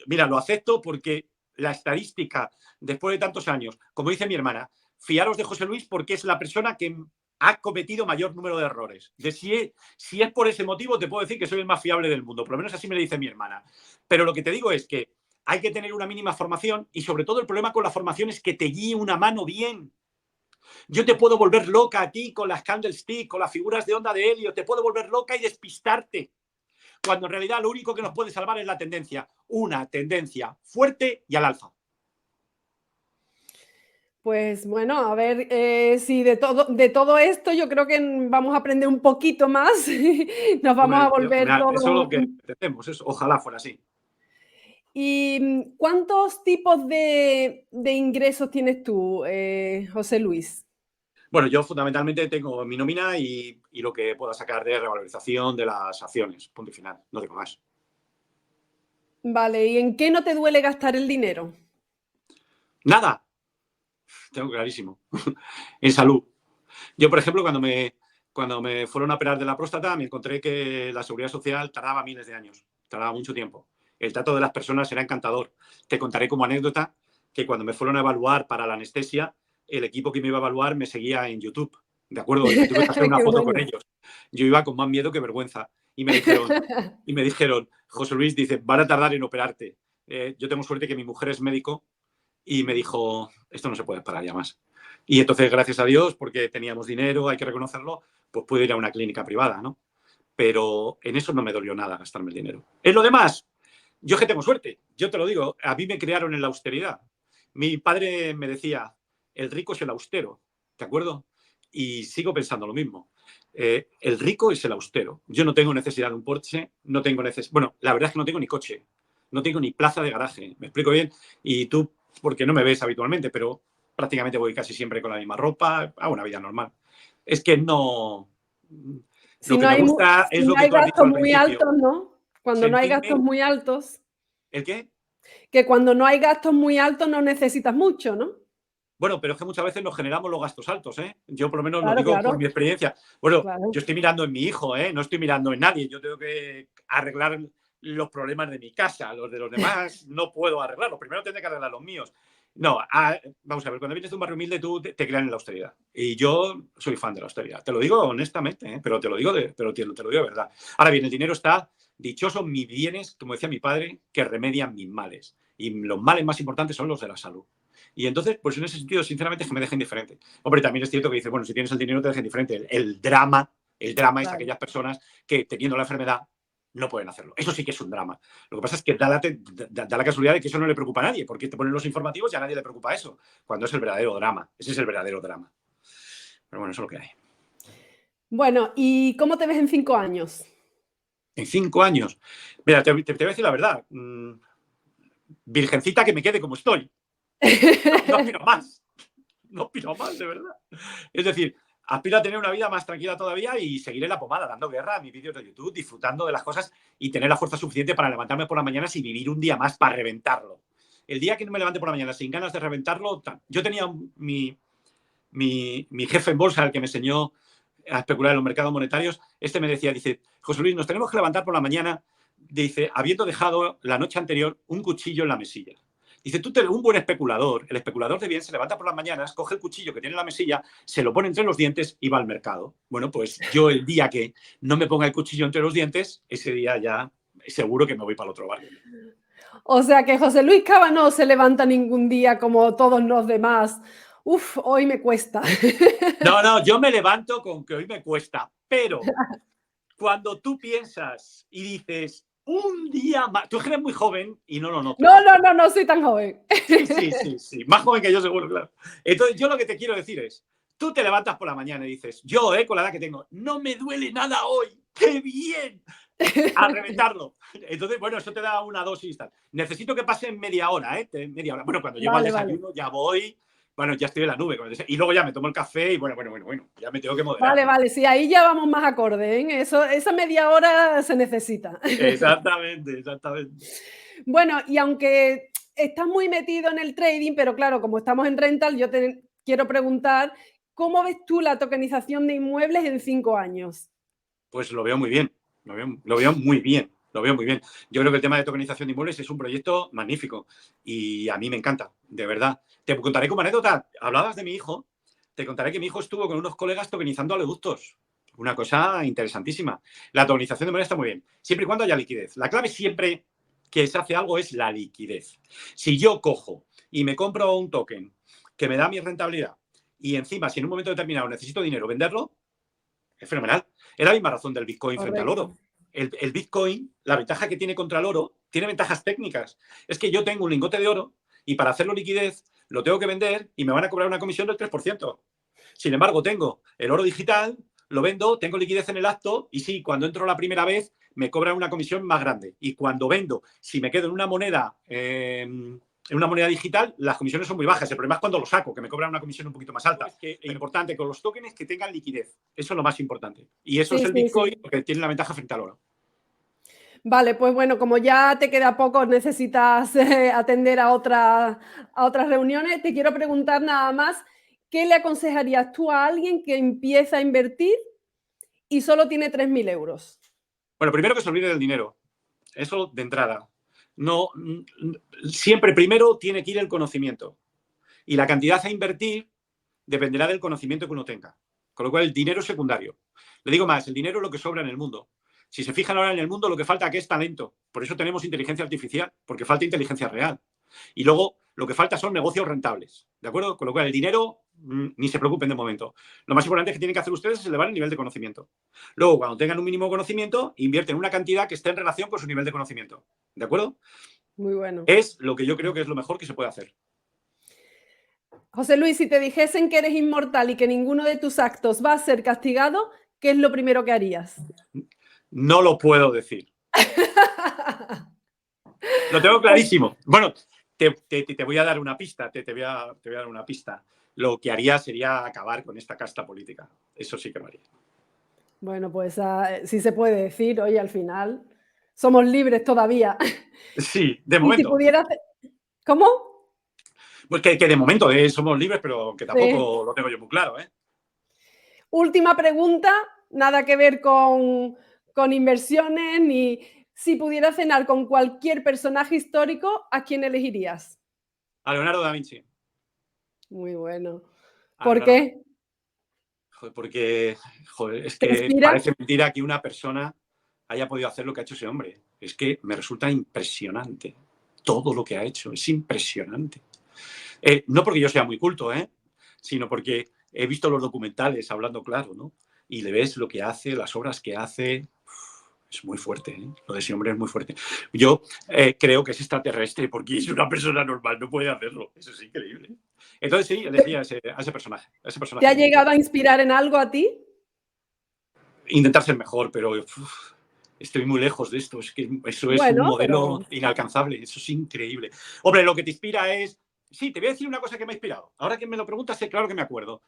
mira, lo acepto porque la estadística, después de tantos años, como dice mi hermana, fiaros de José Luis porque es la persona que ha cometido mayor número de errores. Si es por ese motivo, te puedo decir que soy el más fiable del mundo, por lo menos así me lo dice mi hermana. Pero lo que te digo es que hay que tener una mínima formación y sobre todo el problema con la formación es que te guíe una mano bien. Yo te puedo volver loca a ti con las candlestick, con las figuras de onda de helio, te puedo volver loca y despistarte, cuando en realidad lo único que nos puede salvar es la tendencia, una tendencia fuerte y al alza. Pues bueno, a ver si de todo esto yo creo que vamos a aprender un poquito más, nos vamos a Hombre, volver eso es todos... lo que pretendemos, eso, ojalá fuera así. ¿Y cuántos tipos de ingresos tienes tú, José Luis? Bueno, yo fundamentalmente tengo mi nómina y lo que pueda sacar de revalorización de las acciones, punto y final, no tengo más. Vale, ¿y en qué no te duele gastar el dinero? Nada, tengo clarísimo. En salud. Yo, por ejemplo, cuando me fueron a operar de la próstata, me encontré que la seguridad social tardaba miles de años, tardaba mucho tiempo. El trato de las personas era encantador. Te contaré como anécdota que cuando me fueron a evaluar para la anestesia, el equipo que me iba a evaluar me seguía en YouTube. ¿De acuerdo? Y me tuve que hacer una Qué foto con bueno. ellos. Yo iba con más miedo que vergüenza. Y me dijeron, José Luis, dice, van a tardar en operarte. Yo tengo suerte que mi mujer es médico y me dijo, esto no se puede parar ya más. Y entonces, gracias a Dios, porque teníamos dinero, hay que reconocerlo, pues pude ir a una clínica privada, ¿no? Pero en eso no me dolió nada gastarme el dinero. En lo demás, yo es que tengo suerte, yo te lo digo, a mí me crearon en la austeridad. Mi padre me decía, el rico es el austero, ¿de acuerdo? Y sigo pensando lo mismo. El rico es el austero. Yo no tengo necesidad de un Porsche, no tengo necesidad... Bueno, la verdad es que no tengo ni coche, no tengo ni plaza de garaje, ¿me explico bien? Y tú, porque no me ves habitualmente, pero prácticamente voy casi siempre con la misma ropa, hago una vida normal. Es que no... Si Lo que no me hay, gusta si es no lo que hay tú has dicho gastos al muy principio, altos, ¿no? Cuando no hay gastos sentirme... muy altos, ¿El qué? que cuando no hay gastos muy altos no necesitas mucho, ¿no? Bueno, pero es que muchas veces nos generamos los gastos altos, ¿eh? Yo por lo menos lo Claro, digo por claro, mi experiencia. Bueno, yo claro. estoy mirando en mi hijo, ¿eh? No estoy mirando en nadie. Yo tengo que arreglar los problemas de mi casa. Los de los demás no puedo arreglarlos. Primero tendré que arreglar los míos. No, vamos a ver, cuando vienes de un barrio humilde tú te crean en la austeridad. Y yo soy fan de la austeridad. Te lo digo honestamente, ¿eh? Pero te lo digo te lo digo de verdad. Ahora bien, el dinero está dichoso mis bienes, como decía mi padre, que remedian mis males. Y los males más importantes son los de la salud. Y entonces, pues en ese sentido, sinceramente, es que me deja indiferente. Hombre, también es cierto que dice, bueno, si tienes el dinero te deja indiferente. El drama es Claro. aquellas personas que teniendo la enfermedad no pueden hacerlo. Eso sí que es un drama. Lo que pasa es que da la casualidad de que eso no le preocupa a nadie, porque te ponen los informativos y a nadie le preocupa eso, cuando es el verdadero drama. Ese es el verdadero drama. Pero bueno, eso es lo que hay. Bueno, ¿y cómo te ves en 5 años? En 5 años, mira, te voy a decir la verdad. Virgencita que me quede como estoy. No aspiro más. No aspiro más, de verdad. Es decir, aspiro a tener una vida más tranquila todavía y seguir en la pomada, dando guerra a mis vídeos de YouTube, disfrutando de las cosas y tener la fuerza suficiente para levantarme por las mañanas y vivir un día más para reventarlo. El día que no me levante por la mañana sin ganas de reventarlo, yo tenía mi jefe en bolsa, el que me enseñó a especular en los mercados monetarios, me decía, dice, José Luis, nos tenemos que levantar por la mañana, dice, habiendo dejado la noche anterior un cuchillo en la mesilla. Dice, un buen especulador, el especulador de bien, se levanta por las mañanas, coge el cuchillo que tiene en la mesilla, se lo pone entre los dientes y va al mercado. Bueno, pues yo el día que no me ponga el cuchillo entre los dientes, ese día ya seguro que me voy para el otro barrio. O sea que José Luis Cava no se levanta ningún día como todos los demás. Uf, hoy me cuesta. No, yo me levanto con que hoy me cuesta, pero cuando tú piensas y dices, un día más, tú eres muy joven y no lo noto. No soy tan joven. Sí, más joven que yo seguro, claro. Entonces yo lo que te quiero decir es, tú te levantas por la mañana y dices, yo, con la edad que tengo, no me duele nada hoy, ¡qué bien! A reventarlo. Entonces, bueno, eso te da una dosis tal. Necesito que pase media hora, media hora. Bueno, cuando llego al desayuno ya voy, bueno, ya estoy en la nube. Y luego ya me tomo el café y bueno, ya me tengo que moderar. Vale, sí, ahí ya vamos más acorde, ¿eh? Esa media hora se necesita. Exactamente. Bueno, y aunque estás muy metido en el trading, pero claro, como estamos en rental, yo te quiero preguntar, ¿cómo ves tú la tokenización de inmuebles en 5 años? Pues lo veo muy bien, lo veo muy bien. Yo creo que el tema de tokenización de inmuebles es un proyecto magnífico y a mí me encanta, de verdad. Te contaré como anécdota, hablabas de mi hijo, te contaré que mi hijo estuvo con unos colegas tokenizando oleoductos. Una cosa interesantísima. La tokenización de inmuebles está muy bien, siempre y cuando haya liquidez. La clave siempre que se hace algo es la liquidez. Si yo cojo y me compro un token que me da mi rentabilidad y encima, si en un momento determinado necesito dinero, venderlo, es fenomenal. Es la misma razón del Bitcoin frente al oro. El Bitcoin, la ventaja que tiene contra el oro, tiene ventajas técnicas. Es que yo tengo un lingote de oro y para hacerlo liquidez lo tengo que vender y me van a cobrar una comisión del 3%. Sin embargo, tengo el oro digital, lo vendo, tengo liquidez en el acto y sí, cuando entro la primera vez me cobran una comisión más grande. Y cuando vendo, si me quedo en una moneda digital, las comisiones son muy bajas. El problema es cuando lo saco, que me cobran una comisión un poquito más alta. Lo importante con los tokens es que tengan liquidez. Eso es lo más importante. Y eso es el Bitcoin, porque tiene la ventaja frente al oro. Vale, pues bueno, como ya te queda poco, necesitas atender a otras reuniones, te quiero preguntar nada más, ¿qué le aconsejarías tú a alguien que empieza a invertir y solo tiene 3.000 euros? Bueno, primero que se olvide del dinero. Eso de entrada. No, siempre primero tiene que ir el conocimiento. Y la cantidad a invertir dependerá del conocimiento que uno tenga. Con lo cual, el dinero es secundario. Le digo más, el dinero es lo que sobra en el mundo. Si se fijan ahora en el mundo, lo que falta aquí es talento. Por eso tenemos inteligencia artificial, porque falta inteligencia real. Y luego, lo que falta son negocios rentables. ¿De acuerdo? Con lo cual, el dinero, ni se preocupen de momento. Lo más importante que tienen que hacer ustedes es elevar el nivel de conocimiento. Luego, cuando tengan un mínimo conocimiento, invierten una cantidad que esté en relación con su nivel de conocimiento. ¿De acuerdo? Muy bueno. Es lo que yo creo que es lo mejor que se puede hacer. José Luis, si te dijesen que eres inmortal y que ninguno de tus actos va a ser castigado, ¿qué es lo primero que harías? No lo puedo decir. Lo tengo clarísimo. Bueno, te voy a dar una pista, te voy a dar una pista. Lo que haría sería acabar con esta casta política. Eso sí que lo haría. Bueno, pues sí se puede decir, oye, al final somos libres todavía. Sí, de Y si momento. pudieras... ¿Cómo? Pues que de momento somos libres, pero que tampoco Sí. lo tengo yo muy claro. Última pregunta, nada que ver con inversiones, ni si pudieras cenar con cualquier personaje histórico, ¿a quién elegirías? A Leonardo da Vinci. Muy bueno. A ¿Por Leonardo. qué? Joder, porque es ¿Te que inspira? parece mentira que una persona haya podido hacer lo que ha hecho ese hombre. Es que me resulta impresionante. Todo lo que ha hecho es impresionante. No porque yo sea muy culto, sino porque he visto los documentales hablando claro, ¿no? Y le ves lo que hace, las obras que hace. Es muy fuerte, ¿eh? Lo de ese hombre es muy fuerte. Yo creo que es extraterrestre porque es una persona normal, no puede hacerlo. Eso es increíble. Entonces sí, elegí a ese personaje. ¿Te ha llegado a inspirar en algo a ti? Intentar ser mejor, pero estoy muy lejos de esto. Es que eso es un Bueno, modelo inalcanzable. Eso es increíble. Hombre, lo que te inspira es... Sí, te voy a decir una cosa que me ha inspirado. Ahora que me lo preguntas, claro que me acuerdo.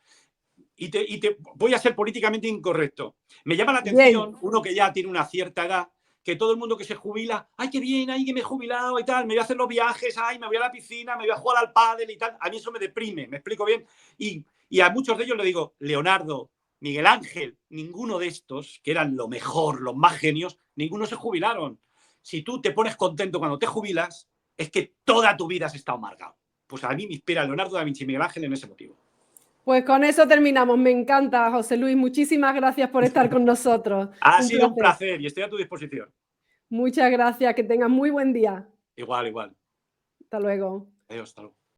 Y te voy a ser políticamente incorrecto. Me llama la atención uno que ya tiene una cierta edad, que todo el mundo que se jubila, ¡ay, qué bien! ¡Ay, que me he jubilado y tal! Me voy a hacer los viajes, ¡ay, me voy a la piscina! Me voy a jugar al pádel y tal. A mí eso me deprime, ¿me explico bien? Y Y a muchos de ellos le digo, Leonardo, Miguel Ángel, ninguno de estos, que eran lo mejor, los más genios, ninguno se jubilaron. Si tú te pones contento cuando te jubilas, es que toda tu vida has estado amargado. Pues a mí me inspira Leonardo da Vinci y Miguel Ángel en ese motivo. Pues con eso terminamos. Me encanta, José Luis. Muchísimas gracias por estar con nosotros. Ha Un sido un placer. placer y estoy a tu disposición. Muchas gracias. Que tengas muy buen día. Igual, igual. Hasta luego. Adiós, hasta luego.